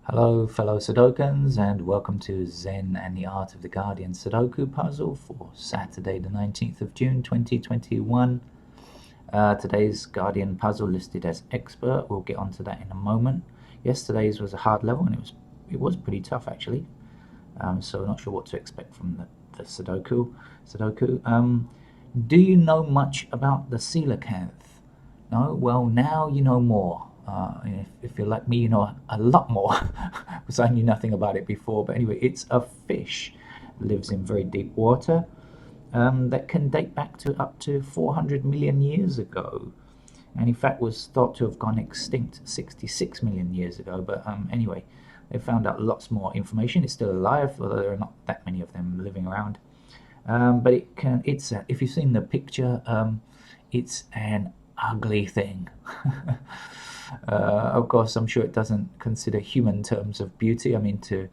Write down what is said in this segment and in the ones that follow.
Hello, fellow Sudokans, and welcome to Zen and the Art of the Guardian Sudoku puzzle for Saturday, the 19th of June 2021. Today's Guardian puzzle listed as expert. We'll get onto that in a moment. Yesterday's was a hard level, and it was pretty tough actually. So not sure what to expect from the Sudoku. Do you know much about the coelacanth? No? Well, now you know more. If you're like me, you know a lot more because I knew nothing about it before. But anyway, it's a fish, lives in very deep water, that can date back to up to 400 million years ago, and in fact was thought to have gone extinct 66 million years ago. But anyway, they found out lots more information. It's still alive, although there are not that many of them living around. But if you've seen the picture, it's an ugly thing. Of course, I'm sure it doesn't consider human terms of beauty. I mean, to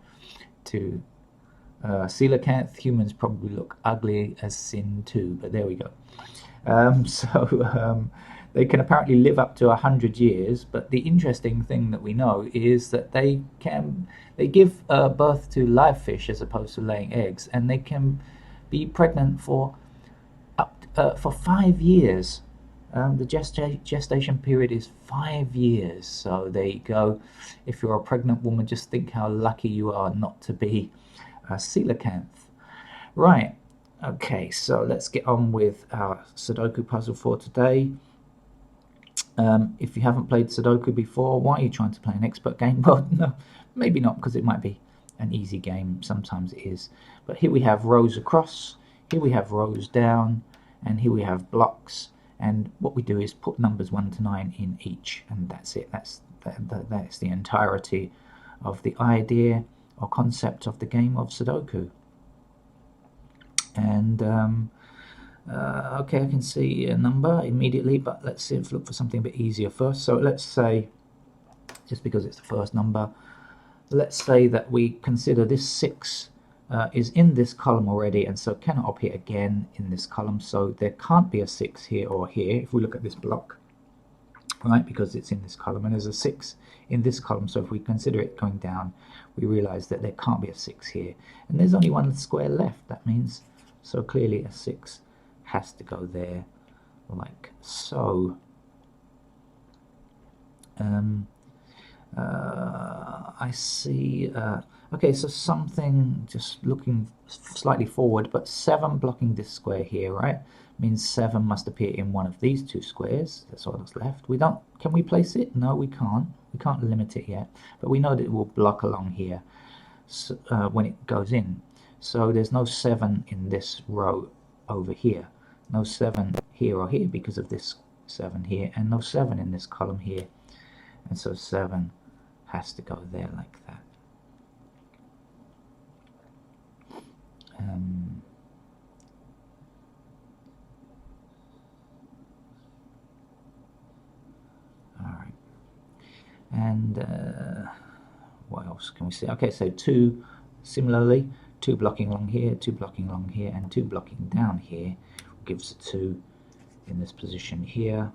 coelacanth, humans probably look ugly as sin too. But there we go. So they can apparently live up to 100 years. But the interesting thing that we know is that they give birth to live fish as opposed to laying eggs, and they can be pregnant for 5 years. The gestation period is 5 years. So there you go. If you're a pregnant woman, just think how lucky you are not to be a coelacanth. Right. Okay, so let's get on with our Sudoku puzzle for today. If you haven't played Sudoku before, why are you trying to play an expert game? Well, no, maybe not, because it might be an easy game. Sometimes it is. But here we have rows across, here we have rows down, and here we have blocks. And what we do is put numbers 1 to 9 in each, and that's it. That's the entirety of the idea or concept of the game of Sudoku. And okay, I can see a number immediately, but let's look for something a bit easier first. So let's say, just because it's the first number, let's say that we consider this 6 is in this column already, and so cannot appear again in this column. So there can't be a 6 here or here if we look at this block, right? Because it's in this column, and there's a 6 in this column. So if we consider it going down, we realize that there can't be a 6 here, and there's only one square left. That means, so clearly a 6 has to go there, like so. I see. Okay, so something, just looking slightly forward, but 7 blocking this square here, right? Means 7 must appear in one of these 2 squares. That's all that's left. Can we place it? No, we can't. We can't limit it yet, but we know that it will block along here when it goes in. So there's no 7 in this row over here. No 7 here or here because of this 7 here, and no 7 in this column here. And so 7 has to go there like that. All right. And what else can we see? Okay, so 2, similarly, 2 blocking along here, 2 blocking along here, and 2 blocking down here gives a 2 in this position here.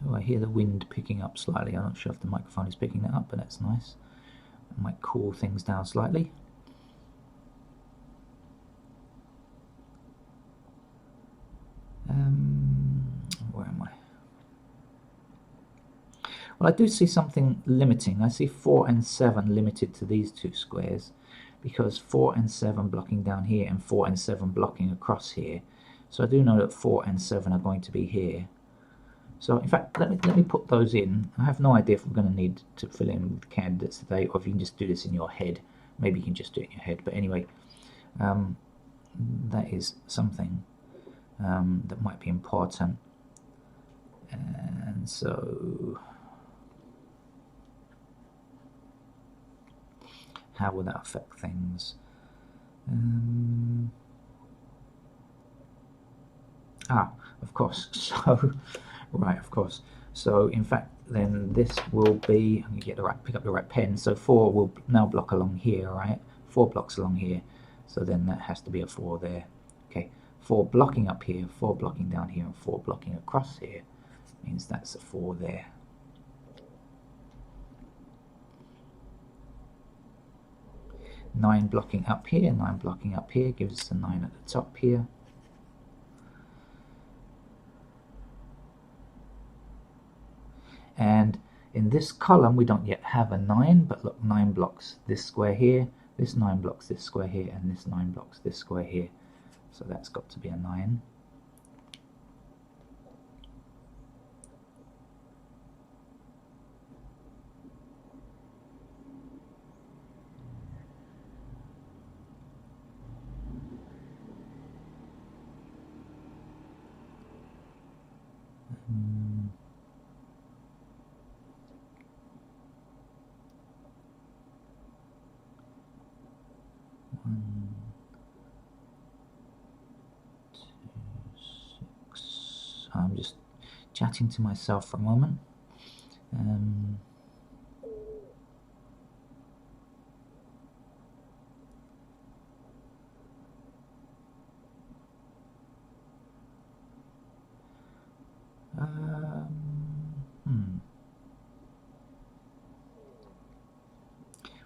Oh, I hear the wind picking up slightly. I'm not sure if the microphone is picking that up, but that's nice. It might cool things down slightly. Where am I? Well, I do see something limiting. I see 4 and 7 limited to these 2 squares, because 4 and 7 blocking down here and 4 and 7 blocking across here. So I do know that 4 and 7 are going to be here. So in fact, let me put those in. I have no idea if we're going to need to fill in with candidates today, or if you can just do this in your head. Maybe you can just do it in your head. But anyway, that is something that might be important. And so, how will that affect things? Of course. So, right, of course. So, in fact, then this will be, I'm going to pick up the right pen. So 4 will now block along here, right? 4 blocks along here. So then that has to be a 4 there. Okay, 4 blocking up here, 4 blocking down here, and 4 blocking across here. Means that's a 4 there. Nine blocking up here, 9 blocking up here gives us a 9 at the top here. And in this column we don't yet have a 9, but look, 9 blocks this square here, this 9 blocks this square here, and this 9 blocks this square here. So that's got to be a 9. I'm just chatting to myself for a moment.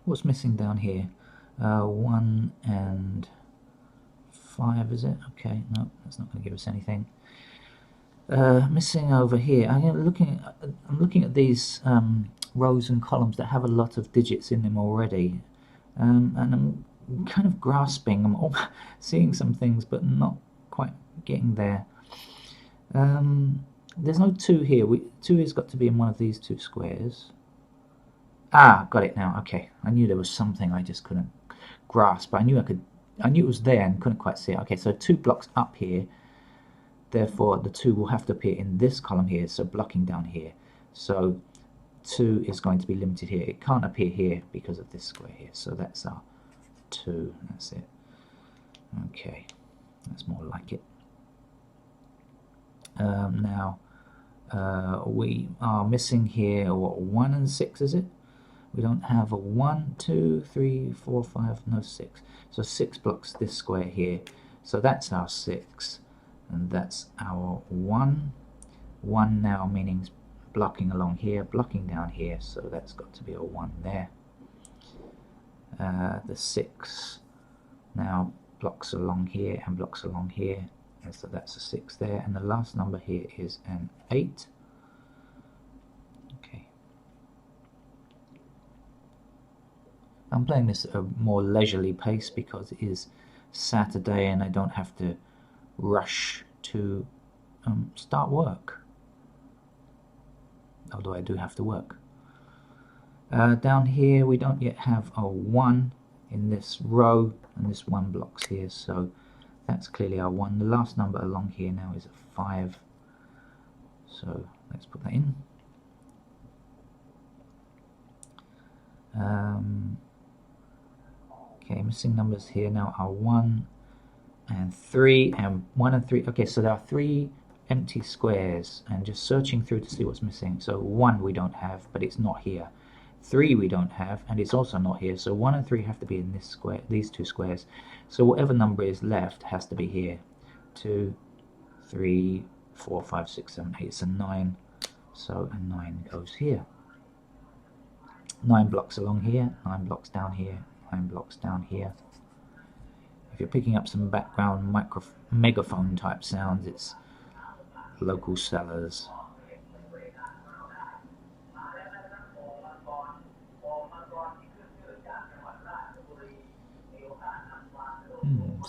What's missing down here? 1 and 5, is it? Okay, no, that's not going to give us anything. Missing over here. I'm looking at these rows and columns that have a lot of digits in them already, and I'm kind of grasping. I'm seeing some things, but not quite getting there. There's no 2 here. 2 has got to be in one of these 2 squares. Got it now. Okay, I knew there was something I just couldn't grasp. I knew it was there and couldn't quite see it. Okay, so 2 blocks up here. Therefore, the 2 will have to appear in this column here, so blocking down here. So 2 is going to be limited here. It can't appear here because of this square here. So that's our 2. That's it. Okay, that's more like it. Now, we are missing here, what, 1 and 6, is it? We don't have a 1, 2, 3, 4, 5, no 6. So 6 blocks this square here. So that's our 6. And that's our 1. 1 now meaning blocking along here, blocking down here. So that's got to be a 1 there. The 6 now blocks along here and blocks along here. And so that's a 6 there. And the last number here is an 8. I'm playing this at a more leisurely pace because it is Saturday and I don't have to rush to start work. Although I do have to work. Down here we don't yet have a 1 in this row, and this 1 blocks here, so that's clearly our 1. The last number along here now is a 5. So let's put that in. Okay, missing numbers here now are 1 and 3, and 1 and 3. Okay, so there are 3 empty squares, and just searching through to see what's missing. So 1 we don't have, but it's not here. 3 we don't have, and it's also not here. So 1 and 3 have to be in this square, these 2 squares. So whatever number is left has to be here. 2, 3, 4, 5, 6, 7, 8. It's a 9. So a 9 goes here. 9 blocks along here, 9 blocks down here, 9 blocks down here. If you're picking up some background megaphone type sounds, it's local sellers.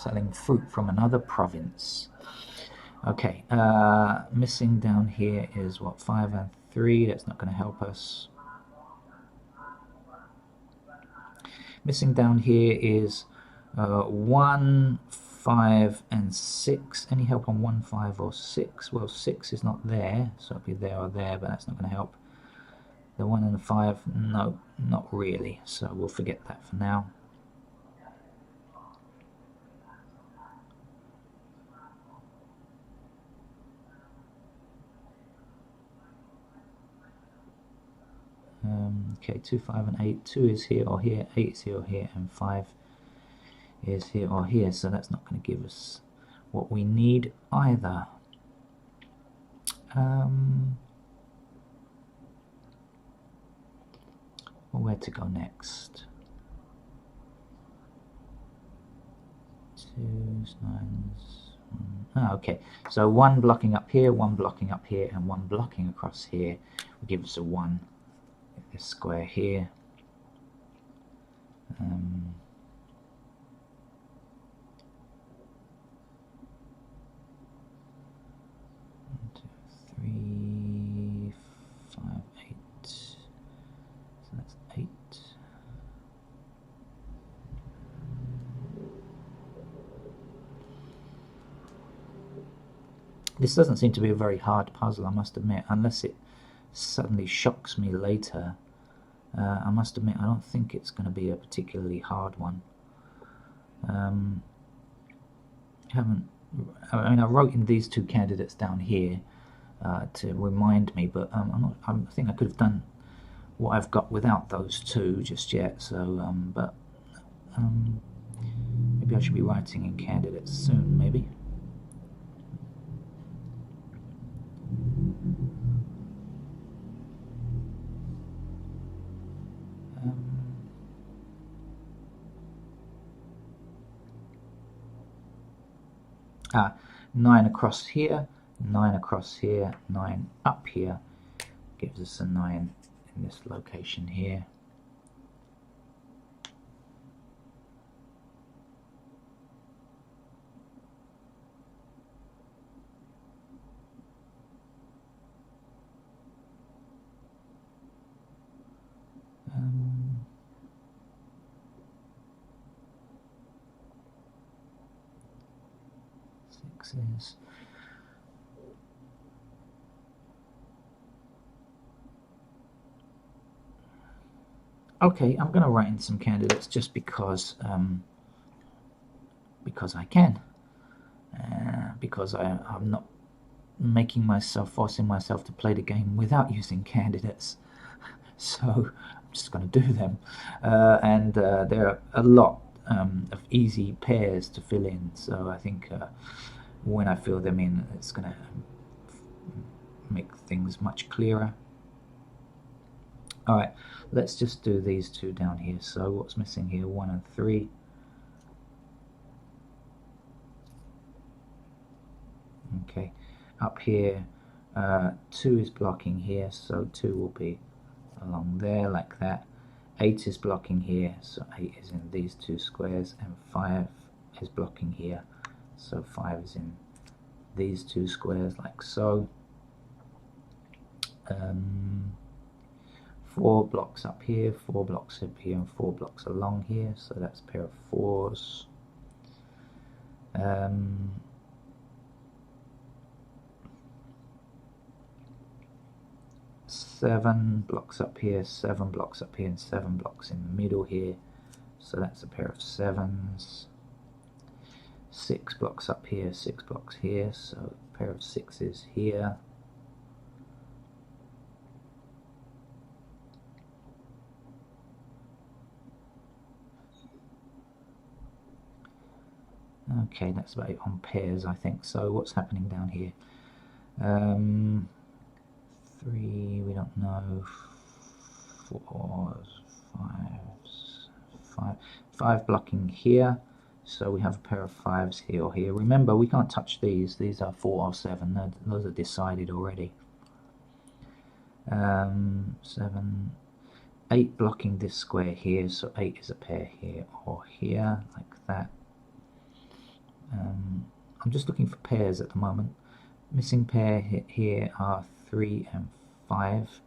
Selling fruit from another province. Okay, missing down here is what, 5 and 3. That's not going to help us. Missing down here is 1, 5 and 6. Any help on 1, 5 or 6? Well, 6 is not there, so it'll be there or there, but that's not going to help. The 1 and the 5, no, not really, so we'll forget that for now. Okay, 2, 5 and 8. 2 is here or here, 8 is here or here, and 5 is here or here. So that's not going to give us what we need either. Where to go next? 2s, 9s. Okay, so 1 blocking up here, 1 blocking up here, and 1 blocking across here will give us a 1. This square here. 1, 2, 3, 5, 8. So that's 8. This doesn't seem to be a very hard puzzle, I must admit, unless it suddenly shocks me later. I must admit, I don't think it's going to be a particularly hard one. I wrote in these 2 candidates down here to remind me, but I think I could have done what I've got without those 2 just yet. So, maybe I should be writing in candidates soon. Maybe. Ah, 9 across here, 9 across here, 9 up here gives us a 9 in this location here. Sixes. Okay, I'm going to write in some candidates just because I can, because I'm not making myself, forcing myself to play the game without using candidates. So I'm just going to do them, and there are a lot of easy pairs to fill in. So I think when I fill them in, it's going to make things much clearer. Alright, let's just do these 2 down here. So what's missing here? 1 and 3. Okay, up here 2 is blocking here, so 2 will be along there like that. 8 is blocking here, so 8 is in these 2 squares, and 5 is blocking here, so 5 is in these 2 squares like so. 4 blocks up here, 4 blocks up here, and 4 blocks along here, so that's a pair of 4s. 7 blocks up here, 7 blocks up here, and 7 blocks in the middle here, so that's a pair of 7s. 6 blocks up here, 6 blocks here, so a pair of 6s here. Okay, that's about it on pairs, I think. So what's happening down here? 3, we don't know. 4s, 5s, 5 blocking here. So we have a pair of 5s here or here. Remember, we can't touch these. These are 4 or 7. Those are decided already. 7, 8 blocking this square here. So 8 is a pair here or here, like that. I'm just looking for pairs at the moment. Missing pair here are 3 and 5.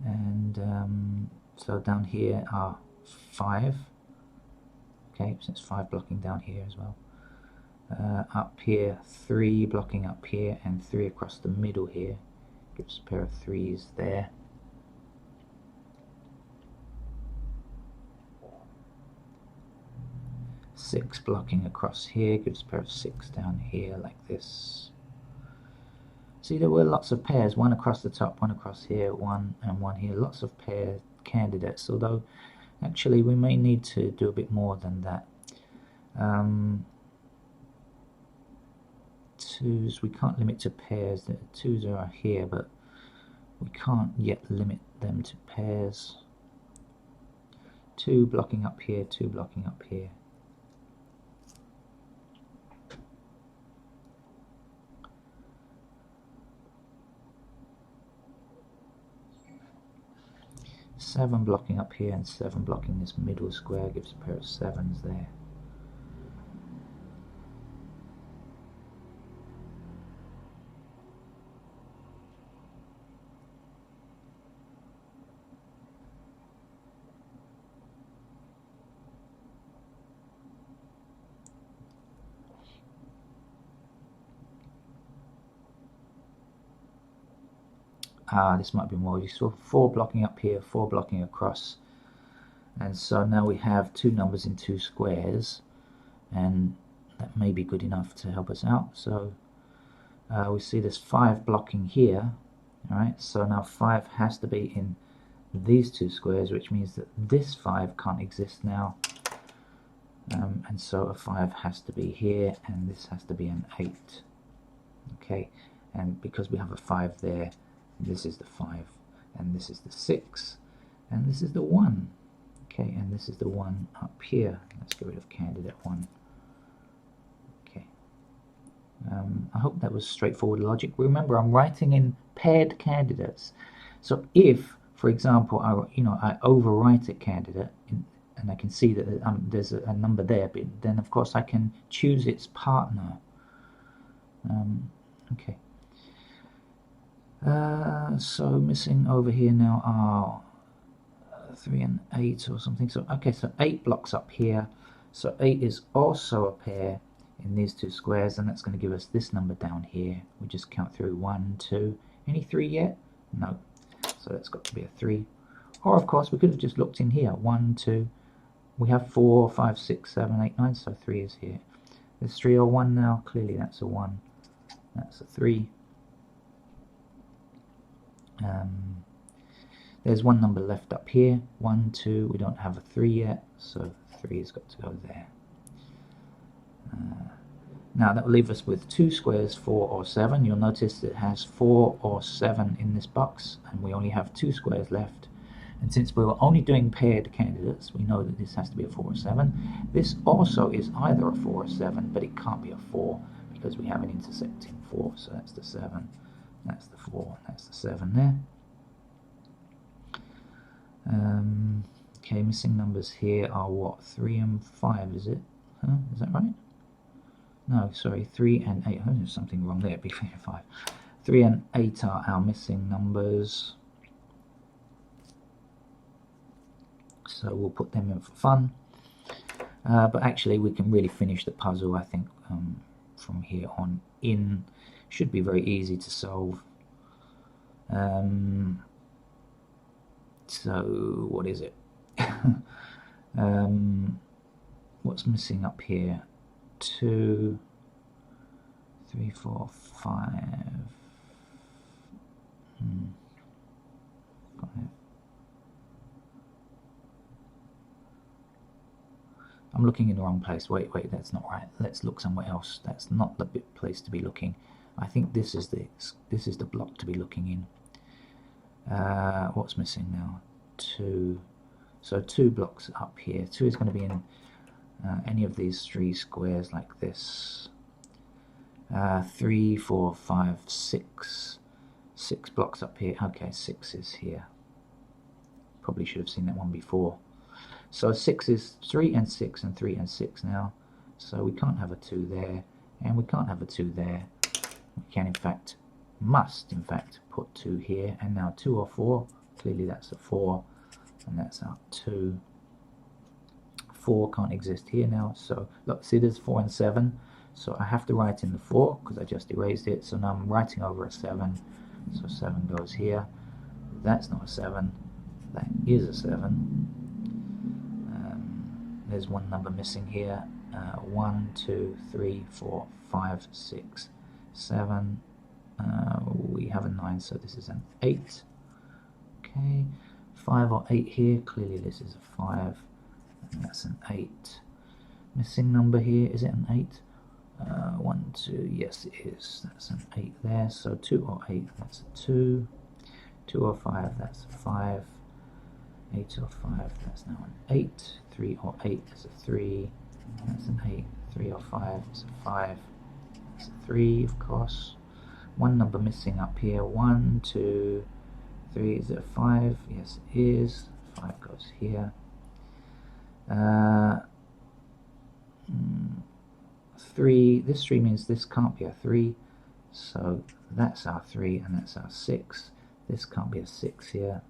And so down here are 5. Okay, so it's 5 blocking down here as well. Up here, 3 blocking up here, and 3 across the middle here. Gives a pair of 3s there. Six blocking across here, gives a pair of 6 down here like this. See, there were lots of pairs, one across the top, one across here, one and one here, lots of pair candidates, although actually we may need to do a bit more than that. Twos, we can't limit to pairs. The twos are here, but we can't yet limit them to pairs. Two blocking up here, two blocking up here. Seven blocking up here and seven blocking this middle square gives a pair of sevens there. This might be more. You saw four blocking up here, four blocking across, and so now we have two numbers in two squares, and that may be good enough to help us out. So we see there's five blocking here. Alright, so now 5 has to be in these two squares, which means that this 5 can't exist now, and so a 5 has to be here, and this has to be an 8. Okay, and because we have a 5 there, this is the 5, and this is the 6, and this is the 1. Okay, and this is the 1 up here. Let's get rid of candidate 1. Okay, I hope that was straightforward logic. Remember, I'm writing in paired candidates. So if, for example, I overwrite a candidate and I can see that there's a number there, but then of course I can choose its partner. Okay. So missing over here now are 3 and 8 or something. So okay, so 8 blocks up here. So 8 is also a pair in these two squares, and that's going to give us this number down here. We just count through 1, 2. Any 3 yet? No. So that's got to be a 3. Or of course we could have just looked in here. 1, 2. We have 4, 5, 6, 7, 8, 9. So 3 is here. There's 3 or 1 now. Clearly that's a 1. That's a 3. There's one number left up here. 1, 2. We don't have a 3 yet, so 3 has got to go there. Now that will leave us with 2 squares, 4 or 7. You'll notice it has 4 or 7 in this box, and we only have 2 squares left. And since we were only doing paired candidates, we know that this has to be a 4 or 7. This also is either a 4 or 7, but it can't be a 4 because we have an intersecting 4. So that's the 7, that's the 4, that's the 7 there. Okay, missing numbers here are what? 3 and 5, is it? Huh? Is that right? No, sorry, 3 and 8. Oh, there's something wrong there. Be 3 and 5. 3 and 8 are our missing numbers. So we'll put them in for fun. But actually, we can really finish the puzzle, I think, from here on in. Should be very easy to solve. So what is it? What's missing up here? 2, 3, 4, 5. 5. I'm looking in the wrong place. Wait, that's not right. Let's look somewhere else. That's not the place to be looking. I think this is the block to be looking in. What's missing now? 2. So 2 blocks up here. 2 is going to be in any of these 3 squares like this. 3, 4, 5, 6. 6 blocks up here. Okay, 6 is here. Probably should have seen that one before. So 6 is 3 and 6 and 3 and 6 now. So we can't have a 2 there, and we can't have a 2 there. We can must in fact put 2 here, and now 2 or 4. Clearly that's a 4, and that's our 2. 4 can't exist here now. So look, see, there's 4 and 7. So I have to write in the 4 because I just erased it. So now I'm writing over a 7. So 7 goes here. That's not a 7. That is a 7. There's one number missing here. 1, 2, 3, 4, 5, 6, 7. already have a 9, so this is an 8. Okay, 5 or 8 here, clearly this is a 5, and that's an 8. Missing number here, is it an 8? 1, 2, yes it is, that's an 8 there, so 2 or 8, that's a 2. 2 or 5, that's a 5. 8 or 5, that's now an 8. 3 or 8 is a 3, that's an 8. 3 or 5 is a 5, that's a 3, of course. One number missing up here, 1, 2, 3, is it a 5? Yes it is, 5 goes here. 3, this 3 means this can't be a 3, so that's our 3 and that's our 6. This can't be a 6 here,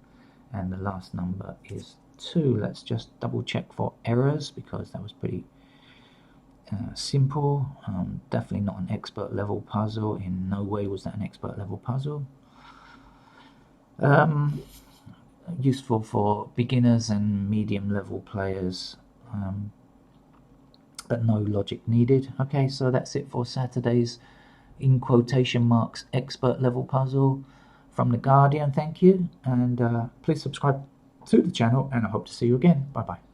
and the last number is 2. Let's just double check for errors, because that was pretty simple. Definitely not an expert level puzzle. In no way was that an expert level puzzle. Useful for beginners and medium level players, but no logic needed. Okay, so that's it for Saturday's, in quotation marks, expert level puzzle from The Guardian. Thank you, and please subscribe to the channel, and I hope to see you again. Bye bye.